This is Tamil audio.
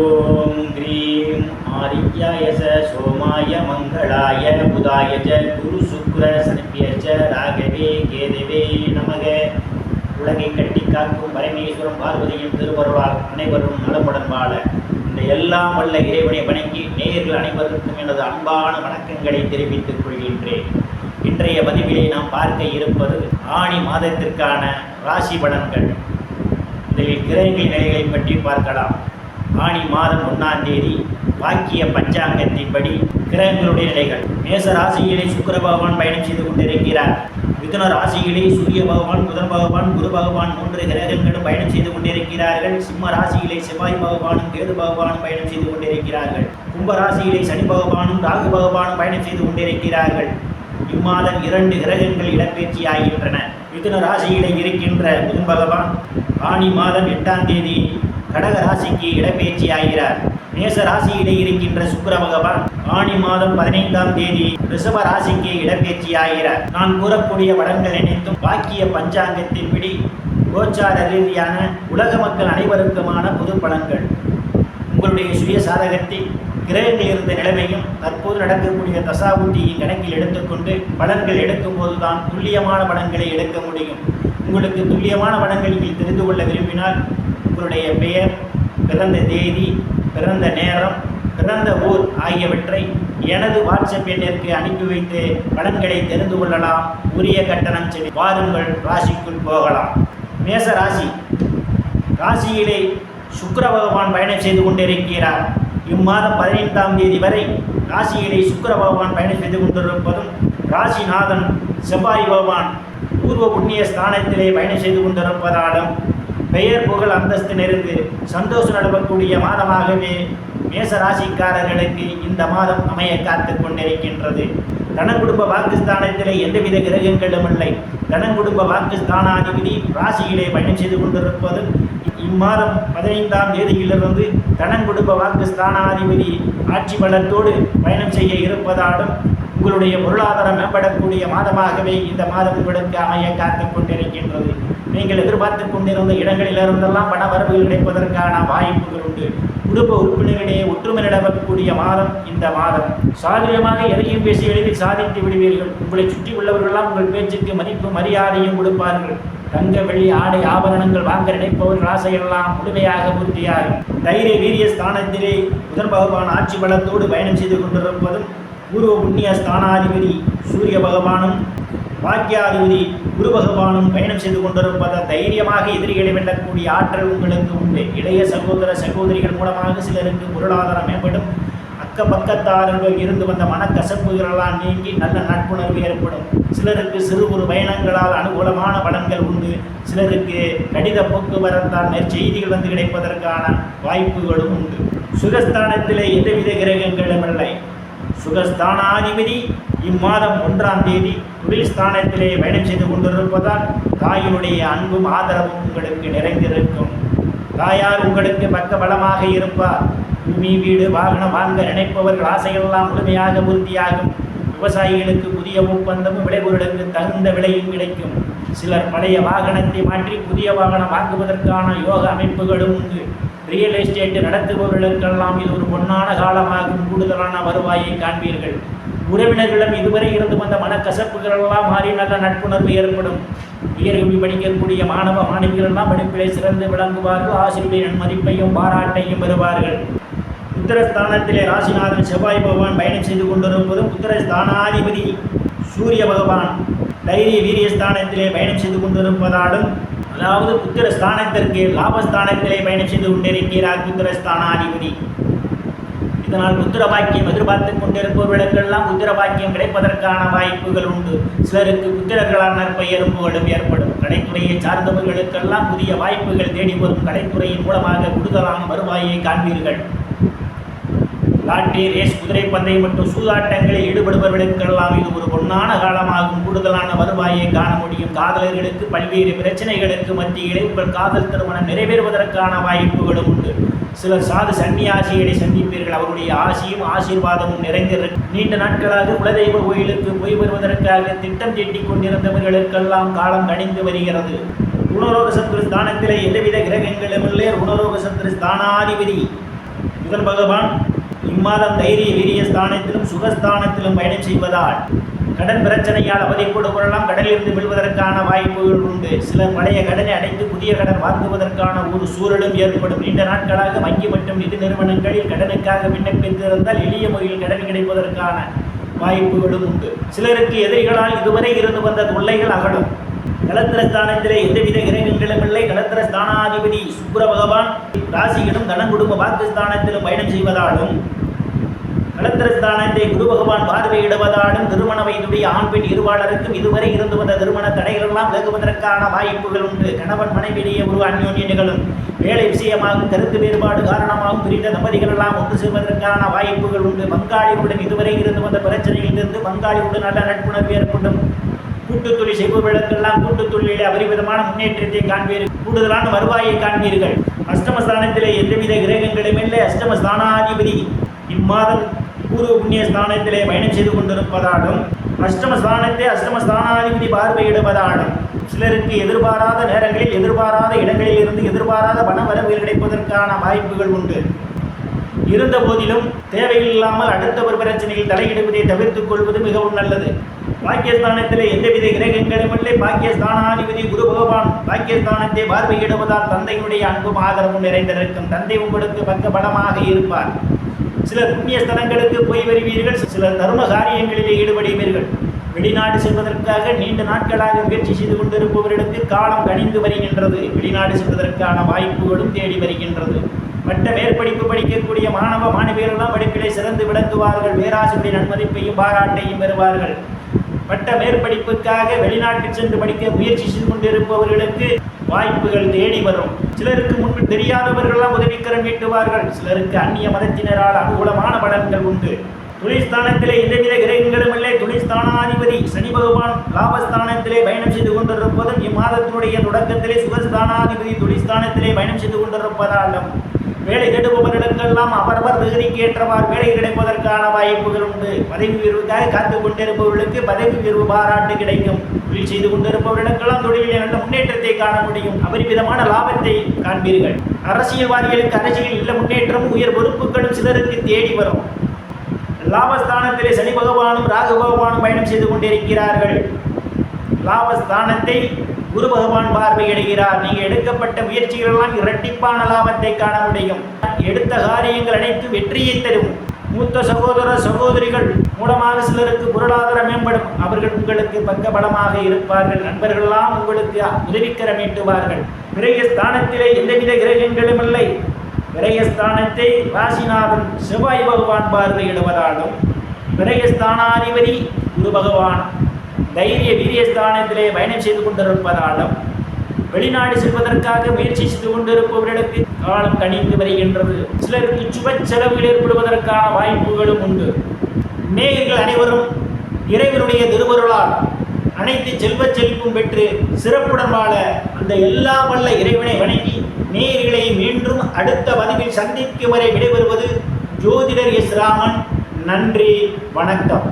ஓம் க்ரீம் ஆதித்யாய சோமாய மங்களாய புதாய குரு சுக்ர சனிப்பியச்ச ராகவே கேதவே நமக. உலகை கட்டி காக்கும் பரமேஸ்வரம் பார்வதியின் திருவருளால் அனைவரும் நலமுடன் வாழ இந்த எல்லாம் வல்ல இறைவனை வணங்கி நேயர்கள் அனைவருக்கும் எனது அன்பான வணக்கங்களை தெரிவித்துக் கொள்கின்றேன். இன்றைய பதிவிலே நாம் பார்க்க இருப்பது ஆணி மாதத்திற்கான ராசி பலன்கள். இதில் கிரகங்களின் நிலைகளை பற்றி பார்க்கலாம். ஆணி மாதம் 1ஆம் தேதி வாக்கிய பஞ்சாங்கத்தின்படி கிரகங்களுடைய நிலைகள். மேச ராசியிலே சுக்கிர பகவான் பயணம் செய்து கொண்டிருக்கிறார். மிதுன ராசியிலே சூரிய பகவான், புதன் பகவான், குரு பகவான் 3 கிரகங்களும் பயணம் செய்து கொண்டிருக்கிறார்கள். சிம்ம ராசியிலே செவ்வாய் பகவானும் கேது பகவானும் பயணம் செய்து கொண்டிருக்கிறார்கள். கும்ப ராசியிலே சனி பகவானும் ராகு பகவானும் பயணம் செய்து கொண்டிருக்கிறார்கள். இம்மாதம் 2 கிரகங்கள் இடப்பெயர்ச்சி ஆகின்றன. மிதுன ராசியிலே இருக்கின்ற புதன் பகவான் ஆணி மாதம் 8ஆம் தேதி கடக ராசிக்கு இடப்பெயர்ச்சி ஆகிறார். மேச ராசியிலே இருக்கின்ற சுக்கிர பகவான் ஆணி மாதம் 15ஆம் தேதி ரிஷப ராசிக்கு இடப்பெயர்ச்சி ஆகிறார். நான் கூறக்கூடிய பலன்கள் அனைத்தும் வாக்கிய பஞ்சாங்கத்தின்படி கோச்சார ரீதியான உலக மக்கள் அனைவருக்குமான பொது பலன்கள். உங்களுடைய சுய சாதகத்தில் கிரகங்கள் இருந்த நிலைமையும் தற்போது நடக்கக்கூடிய தசாபுத்தியை கணக்கில் எடுத்துக்கொண்டு பலன்கள் எடுக்கும் போதுதான் துல்லியமான பலன்களை எடுக்க முடியும். உங்களுக்கு துல்லியமான பலன்களை நீங்கள் தெரிந்து கொள்ள விரும்பினால் உங்களுடைய பெயர், பிறந்த தேதி, பிறந்த நேரம், பிறந்த ஊர் ஆகியவற்றை எனது வாட்ஸ்அப் எண்ணிற்கு அனுப்பி வைத்து பலன்களை தெரிந்து கொள்ளலாம். உரிய கட்டணம் செலுத்தி வாருங்கள், ராசிக்குள் போகலாம். மேச ராசி ராசியிலே சுக்கிர பகவான் பயணம் செய்து கொண்டிருக்கிறார். இம்மாதம் 15ஆம் தேதி வரை ராசியிலே சுக்கிர பகவான் பயணம் செய்து கொண்டிருப்பதும், ராசிநாதன் செவ்வாய் பகவான் பூர்வ புண்ணிய ஸ்தானத்திலே பயணம் செய்து கொண்டிருப்பதாலும் பெயர் புகழ் அந்தஸ்து நிறைந்து சந்தோஷம் நடக்கக்கூடிய மாதமாகவே மேச ராசிக்காரர்களுக்கு இந்த மாதம் அமைய காத்து கொண்டிருக்கின்றது. தனக்குடும்ப வாக்குஸ்தானத்திலே எந்தவித கிரகங்களும் இல்லை. தனக்குடும்ப வாக்குஸ்தானாதிபதி ராசியிலே பயணம் செய்து கொண்டிருப்பது இம்மாதம் 15ஆம் தேதியிலிருந்து தனக்குடும்ப வாக்குஸ்தானாதிபதி ஆட்சி பலத்தோடு பயணம் செய்ய இருப்பதாலும் உங்களுடைய பொருளாதாரம் மேம்படக்கூடிய மாதமாகவே இந்த மாதம் உங்களுக்கு அமைய காத்து கொண்டிருக்கின்றது. நீங்கள் எதிர்பார்த்து கொண்டிருந்த இடங்களிலிருந்தெல்லாம் பண வரவுகள் கிடைப்பதற்கான வாய்ப்புகள் உண்டு. குடும்ப உறுப்பினர்களிடையே ஒற்றுமை நடக்கக்கூடிய மாதம் இந்த மாதம். சாதுரியமாக எதையும் பேசி எளிதில் சாதித்து விடுவீர்கள். உங்களை சுற்றி உள்ளவர்களெல்லாம் உங்கள் பேச்சுக்கு மதிப்பு மரியாதையும் கொடுப்பார்கள். தங்க வெள்ளி ஆடை ஆபரணங்கள் வாங்க நினைப்பவர்கள் ஆசையெல்லாம் முழுமையாக பூர்த்தியாகும். தைரிய வீரிய ஸ்தானத்திலே புதன் பகவான் ஆட்சி பலத்தோடு பயணம் செய்து கொண்டிருப்பதும், பூர்வ புண்ணிய ஸ்தானாதிபதி சூரிய பகவானும் பாக்கியாதிபதி குரு பகவானும் பயணம் செய்து கொண்டிருப்பதால் தைரியமாக எதிரிகளை வெல்லக்கூடிய ஆற்றல் உங்களுக்கு உண்டு. இளைய சகோதர சகோதரிகள் மூலமாக சிலருக்கு பொருளாதாரம் மேம்படும். அக்கப்பக்கத்தாரர்கள் இருந்து வந்த மனக்கசப்புகளெல்லாம் நீங்கி நல்ல நட்புணர்வு ஏற்படும். சிலருக்கு சிறு ஒரு பயணங்களால் அனுகூலமான பலன்கள் உண்டு. சிலருக்கு கடித போக்குவரத்தால் நற்செய்திகள் வந்து கிடைப்பதற்கான வாய்ப்புகளும் உண்டு. சுகஸ்தானத்திலே எந்தவித கிரகங்களும் இல்லை. சுகஸ்தானாதிபதி இம்மாதம் 1ஆம் தேதி தொழில் ஸ்தானத்திலே பயணம் செய்து கொண்டிருப்பதால் தாயினுடைய அன்பும் ஆதரவும் உங்களுக்கு நிறைந்திருக்கும். தாயார் உங்களுக்கு பக்க பலமாக இருப்பார். பூமி, வீடு, வாகனம் வாங்க நினைப்பவர்கள் ஆசையெல்லாம் முழுமையாக பூர்த்தியாகும். விவசாயிகளுக்கு புதிய ஒப்பந்தமும் விளைபொருளுக்கு தகுந்த விலையும் கிடைக்கும். சிலர் பழைய வாகனத்தை மாற்றி புதிய வாகனம் வாங்குவதற்கான யோக அமைப்புகளும் உண்டு. ரியல் எஸ்டேட் நடத்துபவர்களுக்கெல்லாம் இது ஒரு பொன்னான காலமாகும். கூடுதலான வருவாயை காண்பீர்கள். உறவினர்களிடம் இதுவரை இருந்து வந்த மனக்கசப்புகளெல்லாம் மாறி நல்ல நட்புணர்வு ஏற்படும். உயர்கல்வி படிக்கக்கூடிய மாணவ மாணவிகளெல்லாம் படிப்பிலே சிறந்து விளங்குவார்கள். ஆசிரியரின் மதிப்பையும் பாராட்டையும் பெறுவார்கள். உத்தரஸ்தானத்திலே ராசிநாதன் செவ்வாய் பகவான் பயணம் செய்து கொண்டிருப்பதும், உத்தரஸ்தானாதிபதி சூரிய பகவான் தைரிய வீரிய ஸ்தானத்திலே பயணம் செய்து கொண்டிருப்பதாலும், அதாவது புத்திரஸ்தானத்திற்கு லாபஸ்தானத்திலே பயணம் செய்து கொண்டிருக்கிறார் புத்திரஸ்தானாதிபதி. இதனால் புத்திர பாக்கியம் எதிர்பார்த்து கொண்டிருப்பவர்களுக்கெல்லாம் புத்திர பாக்கியம் கிடைப்பதற்கான வாய்ப்புகள் உண்டு. சிலருக்கு புத்திரர்களால் நற்பெயரும் புகழும் ஏற்படும். கலைத்துறையை சார்ந்தவர்களுக்கெல்லாம் புதிய வாய்ப்புகள் தேடி வரும். கலைத்துறையின் மூலமாக கூடுதலான வருவாயை காண்பீர்கள். லாட்டரி, ரேஸ், குதிரை பந்தயம் மற்றும் சூதாட்டங்களில் ஈடுபடுபவர்களுக்கெல்லாம் இது ஒரு பொன்னான காலமாகும். கூடுதலான வருவாயை காண முடியும். காதலர்களுக்கு பல்வேறு பிரச்சனைகளுக்கு மத்தியிலே உங்கள் காதல் திருமணம் நிறைவேறுவதற்கான வாய்ப்புகளும் உண்டு. சிலர் சாது சன்னியாசிகளை சந்திப்பீர்கள். அவருடைய ஆசியும் ஆசீர்வாதமும் நிறைந்திருக்கும். நீண்ட நாட்களாக குலதெய்வ கோயிலுக்கு போய் வருவதற்காக திட்டம் தீட்டிக் கொண்டிருந்தவர்களுக்கெல்லாம் காலம் கணிந்து வருகிறது. ருணரோக சத்துரு ஸ்தானத்திலே எந்தவித கிரகங்களும் இல்லை. ருணரோக சத்துரு ஸ்தானாதிபதி புதன் பகவான் இம்மாதம் தைரிய வீரிய ஸ்தானத்திலும் சுகஸ்தானத்திலும் பயணம் செய்வதால் கடன் பிரச்சனையால் அவதிப்படுவதெல்லாம் கடலிலிருந்து விழுவதற்கான வாய்ப்புகள் உண்டு. சிலர் பழைய கடனை அடைத்து புதிய கடன் வாங்குவதற்கான ஒரு சூழலும் ஏற்படும். நீண்ட நாட்களாக வங்கி மற்றும் நிதி நிறுவனங்களில் கடனுக்காக விண்ணப்பித்திருந்தால் எளிய முறையில் கடன் கிடைப்பதற்கான வாய்ப்புகளும் உண்டு. சிலருக்கு எதிரிகளால் இதுவரை இருந்து வந்த தொல்லைகள் அகலும். கலத்திரஸ்தானத்திலே எந்தவித கிரகங்களும் இல்லை. கலத்திரஸ்தானாதிபதி சுக்கிர பகவான் ராசியிலும் தனம் குடும்ப வாக்குஸ்தானத்திலும் பயணம் செய்வதாலும் கலத்திரஸ்தானத்தை குரு பகவான் பார்வையிடுவதாலும் திருமண வயதுடைய ஆண் பெண் இருபாளருக்கும் இதுவரை இருந்து வந்த திருமண தடைகள் எல்லாம் விலகுவதற்கான வாய்ப்புகள் உண்டு. கணவன் மனைவியிடையே ஒரு அந்யோன்ய நிகழும். வேலை விஷயமாகவும் கருத்து வேறுபாடு காரணமாகவும் பிரிந்த தம்பதிகள் எல்லாம் ஒன்று சேர்வதற்கான வாய்ப்புகள் உண்டு. பங்காளிகளுடன் இதுவரை இருந்து வந்த பிரச்சனையிலிருந்து பங்காளிகளுடன் நல்ல நட்புணர்வு ஏற்படும். கூட்டுத்தொழில் செய்பவர்களுக்கெல்லாம் கூட்டுத்தொழிலே அபரிவிதமான முன்னேற்றத்தை காண்பீர்கள். கூடுதலான வருவாயை காண்பீர்கள். அஷ்டமஸ்தானத்திலே எந்தவித கிரகங்களும் இல்லை. அஷ்டமஸ்தானாதிபதி இம்மாதம் பூர்வ புண்ணிய ஸ்தானத்திலே பயணம் செய்து கொண்டிருப்பதாலும் அஷ்டமஸ்தானாதிபதி பார்வையிடுவதாலும் சிலருக்கு எதிர்பாராத நேரங்களில் எதிர்பாராத இடங்களில் இருந்து எதிர்பாராத பண வரவுகள் கிடைப்பதற்கான வாய்ப்புகள் உண்டு. இருந்த போதிலும் தேவையில்லாமல் அடுத்தவர் பிரச்சனையில் தலையிடுவதை தவிர்த்துக் கொள்வது மிகவும் நல்லது. பாக்கியஸ்தானத்திலே எந்தவித கிரகங்களும் இல்லை. பாக்கியஸ்தானாதிபதி குரு பகவான் பாக்கியஸ்தானத்தை பார்வையிடுவதால் தந்தையுடைய அன்பும் ஆதரவும் நிறைந்திருக்கும். தந்தை உங்களுக்கு பக்க பலமாக இருப்பார். சிலர் புண்ணிய ஸ்தலங்களுக்கு போய் வருவீர்கள். சிலர் தர்ம காரியங்களிலே ஈடுபடுவீர்கள். வெளிநாடு செல்வதற்காக நீண்ட நாட்களாக முயற்சி செய்து கொண்டிருப்பவர்களுக்கு காலம் கணிந்து வருகின்றது. வெளிநாடு செல்வதற்கான வாய்ப்புகளும் தேடி வருகின்றது. பட்ட மேற்படிப்பு படிக்கக்கூடிய மாணவ மாணவியரெல்லாம் படிப்பிலே சிறந்து விளங்குவார்கள். பேராசிரியருடைய நன்மதிப்பையும் பாராட்டையும் பெறுவார்கள். பட்ட மேற்படிப்புக்காக வெளிநாட்டில் சென்று படிக்க முயற்சி செய்து கொண்டிருப்பவர்களுக்கு வாய்ப்புகள் தேடி வரும். சிலருக்கு முன்பு தெரியாதவர்களெல்லாம் உதவிக்கரம் நீட்டுவார்கள். சிலருக்கு அந்நிய மதத்தினரால் அனுகூலமான பலன்கள் உண்டு. தொழில்ஸ்தானத்திலே எந்தவித கிரகங்களும் இல்லை. தொழில்ஸ்தானாதிபதி சனி பகவான் லாபஸ்தானத்திலே பயணம் செய்து கொண்டிருப்பதும் இம்மாதத்தினுடைய தொடக்கத்திலே சுகஸ்தானாதிபதி தொழில்ஸ்தானத்திலே பயணம் செய்து கொண்டிருப்பதாலும் வேலை தேடுபவர்களுக்கெல்லாம் அவரவர் தகுதிக்கு ஏற்றவாறு வேலை கிடைப்பதற்கான வாய்ப்புகள் உண்டு. பதவி உயர்வுக்காக காத்து கொண்டிருப்பவர்களுக்கு பதவி உயர்வு பாராட்டு கிடைக்கும். தொழில் செய்து கொண்டிருப்பவர்களுக்கெல்லாம் தொழிலில் நல்ல முன்னேற்றத்தை காண முடியும். அபரிவிதமான லாபத்தை காண்பீர்கள். அரசியல்வாதிகளுக்கு அரசியல் நல்ல முன்னேற்றமும் உயர் பொறுப்புகளும் சிலருக்கு தேடி வரும். லாபஸ்தானத்திலே சனி பகவானும் ராகு பகவானும் பயணம் செய்து கொண்டிருக்கிறார்கள். லாபஸ்தானத்தை குரு பகவான் பார்வையிடுகிறார். நீங்கள் எடுக்கப்பட்ட முயற்சிகளெல்லாம் இரட்டிப்பான லாபத்தை காண முடியும். எடுத்த காரியங்கள் அனைத்தும் வெற்றியை தரும். மூத்த சகோதர சகோதரிகள் மூலமாக சிலருக்கு பொருளாதாரம் மேம்படும். அவர்கள் உங்களுக்கு பக்கபலமாக இருப்பார்கள். நண்பர்களெல்லாம் உங்களுக்கு உதவிக்கரம் நீட்டுவார்கள். விரயஸ்தானத்திலே எந்தவித கிரகங்களும் இல்லை. விரயஸ்தானத்தை ராசிநாதன் செவ்வாய் பகவான் பார்வையிடுவதாலும் விரயஸ்தானாதிபதி குரு பகவான் தைரிய வீரியஸ்தானத்திலே பயணம் செய்து கொண்டிருப்பதாலும் வெளிநாடு செல்வதற்காக முயற்சி செய்து கொண்டிருப்பவர்களுக்கு காலம் கணிந்து வருகின்றது. சிலருக்கு சுப செலவுகள் ஏற்படுவதற்கான வாய்ப்புகளும் உண்டு. நேயர்கள் அனைவரும் இறைவனுடைய திருவருளால் அனைத்து செல்வ செழிப்பும் பெற்று சிறப்புடன் வாழ அந்த எல்லாம் வல்ல இறைவனை வணங்கி நேயர்களை மீண்டும் அடுத்த பதிவில் சந்திக்கும் வரை விடைபெறுவது ஜோதிடர் எஸ் ராமன். நன்றி, வணக்கம்.